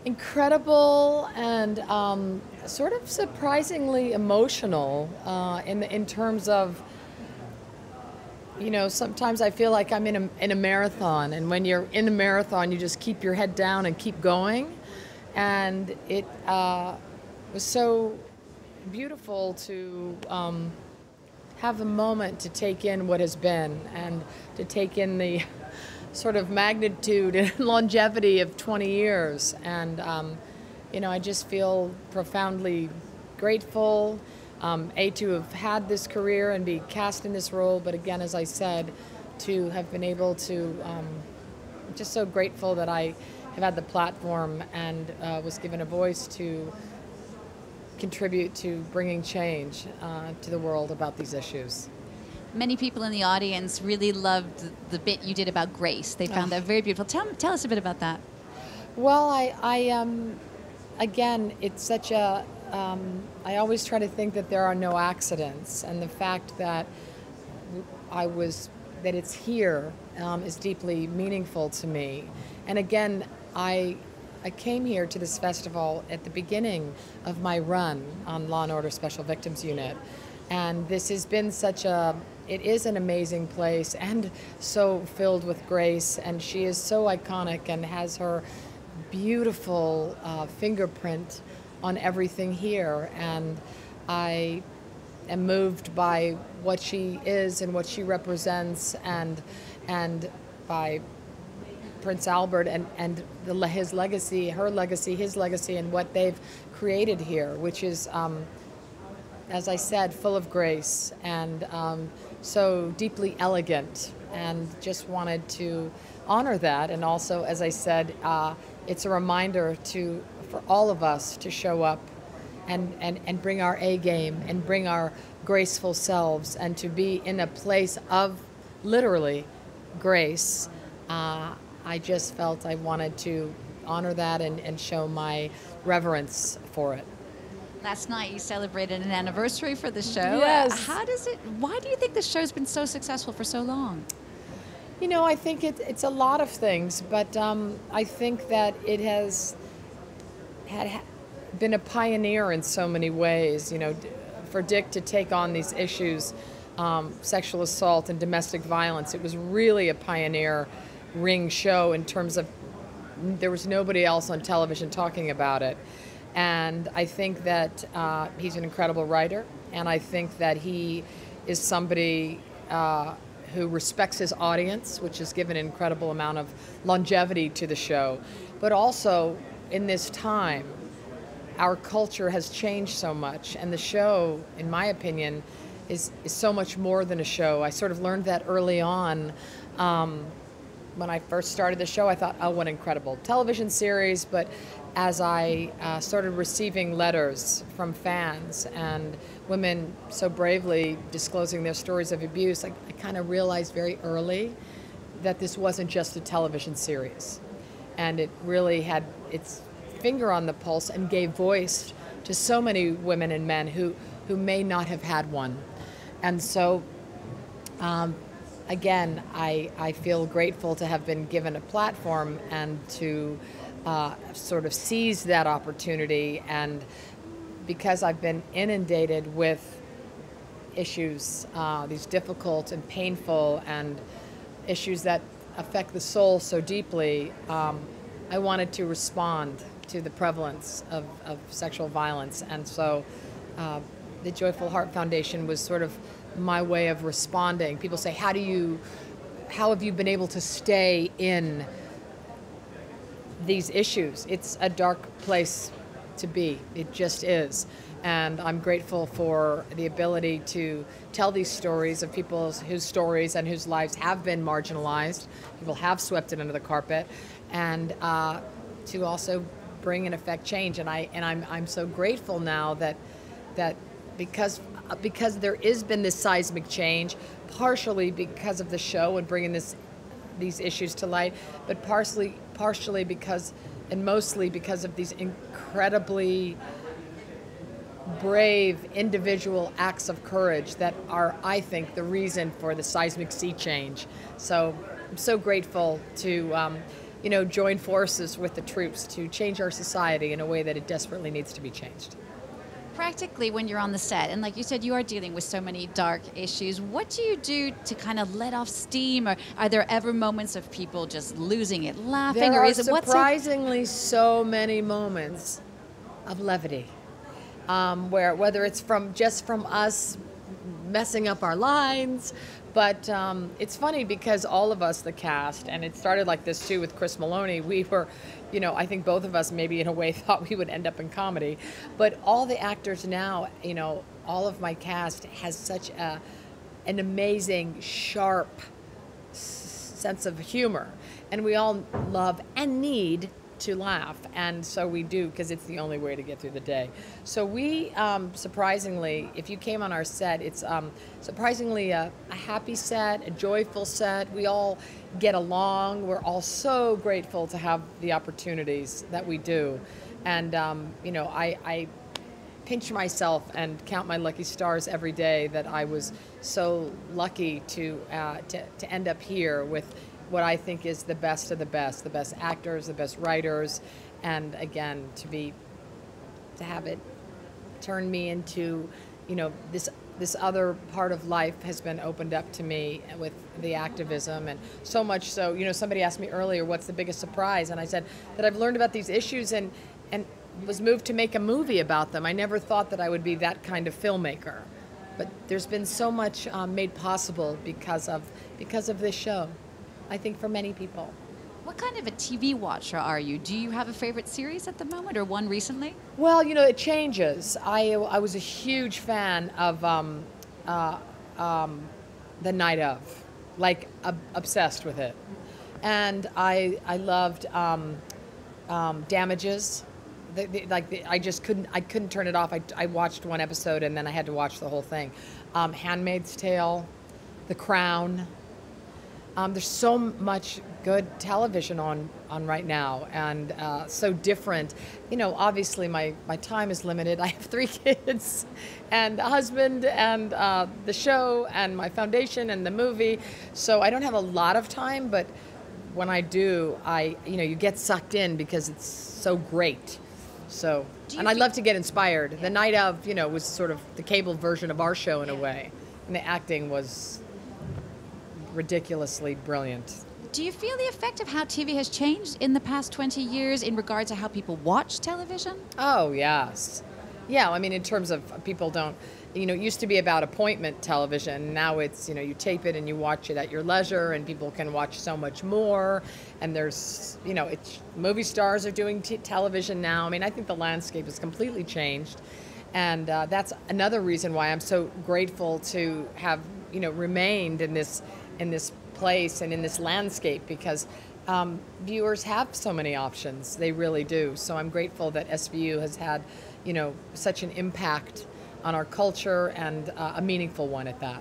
Incredible and sort of surprisingly emotional in terms of, sometimes I feel like I'm in a marathon, and when you're in a marathon, you just keep your head down and keep going. And it was so beautiful to have a moment to take in what has been and to take in the sort of magnitude and longevity of 20 years. And, I just feel profoundly grateful, to have had this career and be cast in this role, but again, as I said, to have been able to, just so grateful that I have had the platform and was given a voice to contribute to bringing change to the world about these issues. Many people in the audience really loved the bit you did about grace. They found that very beautiful. Tell us a bit about that. Well, again, it's such a, I always try to think that there are no accidents, and the fact that that it's here is deeply meaningful to me. And again, I came here to this festival at the beginning of my run on Law & Order Special Victims Unit. And this has been it is an amazing place and so filled with grace. And she is so iconic and has her beautiful fingerprint on everything here. And I am moved by what she is and what she represents, and by Prince Albert and his legacy, her legacy, his legacy, and what they've created here, which is, as I said, full of grace and so deeply elegant, and just wanted to honor that. And also, as I said, it's a reminder for all of us to show up and bring our A game and bring our graceful selves, and to be in a place of literally grace. I just felt I wanted to honor that and show my reverence for it. Last night you celebrated an anniversary for the show. Yes. Why do you think the show's been so successful for so long? I think it's a lot of things, but I think that it has been a pioneer in so many ways. For Dick to take on these issues, sexual assault and domestic violence, it was really a pioneer ring show in terms of there was nobody else on television talking about it. And I think that he's an incredible writer, and I think that he is somebody who respects his audience, which has given an incredible amount of longevity to the show. But also, in this time, our culture has changed so much, and the show, in my opinion, is so much more than a show. I sort of learned that early on. When I first started the show, I thought, oh, what an incredible television series. But as I started receiving letters from fans and women so bravely disclosing their stories of abuse, I kind of realized very early that this wasn't just a television series. And it really had its finger on the pulse and gave voice to so many women and men who may not have had one. And so, again, I feel grateful to have been given a platform and to sort of seize that opportunity. And because I've been inundated with issues, these difficult and painful and issues that affect the soul so deeply, I wanted to respond to the prevalence of sexual violence. And so the Joyful Heart Foundation was sort of my way of responding. People say, how have you been able to stay in these issues? It's a dark place to be. It just is. And I'm grateful for the ability to tell these stories of people whose stories and whose lives have been marginalized. People have swept it under the carpet, and to also bring and affect change. And I'm so grateful now that because there has been this seismic change, partially because of the show and bringing these issues to light, but partially because, and mostly because of these incredibly brave individual acts of courage that are, I think, the reason for the seismic sea change. So I'm so grateful to join forces with the troops to change our society in a way that it desperately needs to be changed. Practically, when you're on the set, and like you said, you are dealing with so many dark issues, what do you do to kind of let off steam? Or are there ever moments of people just losing it, laughing? There or are is it surprisingly so many moments of levity, where whether it's just from us messing up our lines, but it's funny because all of us, the cast, and it started like this too with Chris Maloney, we were, I think both of us maybe in a way thought we would end up in comedy, but all the actors now, all of my cast has such an amazing, sharp sense of humor, and we all love and need to laugh, and so we do, because it's the only way to get through the day. So we, surprisingly, if you came on our set, it's surprisingly a happy set, a joyful set. We all get along. We're all so grateful to have the opportunities that we do, and I pinch myself and count my lucky stars every day that I was so lucky to end up here with what I think is the best of the best actors, the best writers, and again, to have it turn me into, this other part of life has been opened up to me with the activism, and so much so, somebody asked me earlier, what's the biggest surprise? And I said that I've learned about these issues and was moved to make a movie about them. I never thought that I would be that kind of filmmaker, but there's been so much made possible because of this show, I think, for many people. What kind of a TV watcher are you? Do you have a favorite series at the moment, or one recently? Well, it changes. I was a huge fan of The Night Of, like obsessed with it, and I loved Damages. I just couldn't turn it off. I watched one episode and then I had to watch the whole thing. Handmaid's Tale, The Crown. There's so much good television on right now, and so different. Obviously my time is limited. I have 3 kids and a husband and the show and my foundation and the movie, so I don't have a lot of time, but when I do, you get sucked in because it's so great. So, and I love to get inspired. The Night Of, was sort of the cable version of our show in a way, and the acting was ridiculously brilliant. Do you feel the effect of how TV has changed in the past 20 years in regard to how people watch television? Oh, yes. Yeah, I mean, in terms of people don't, it used to be about appointment television. Now it's, you tape it and you watch it at your leisure, and people can watch so much more. And there's, movie stars are doing television now. I mean, I think the landscape has completely changed. And that's another reason why I'm so grateful to have, remained in this place and in this landscape, because viewers have so many options. They really do. So I'm grateful that SVU has had, such an impact on our culture, and a meaningful one at that.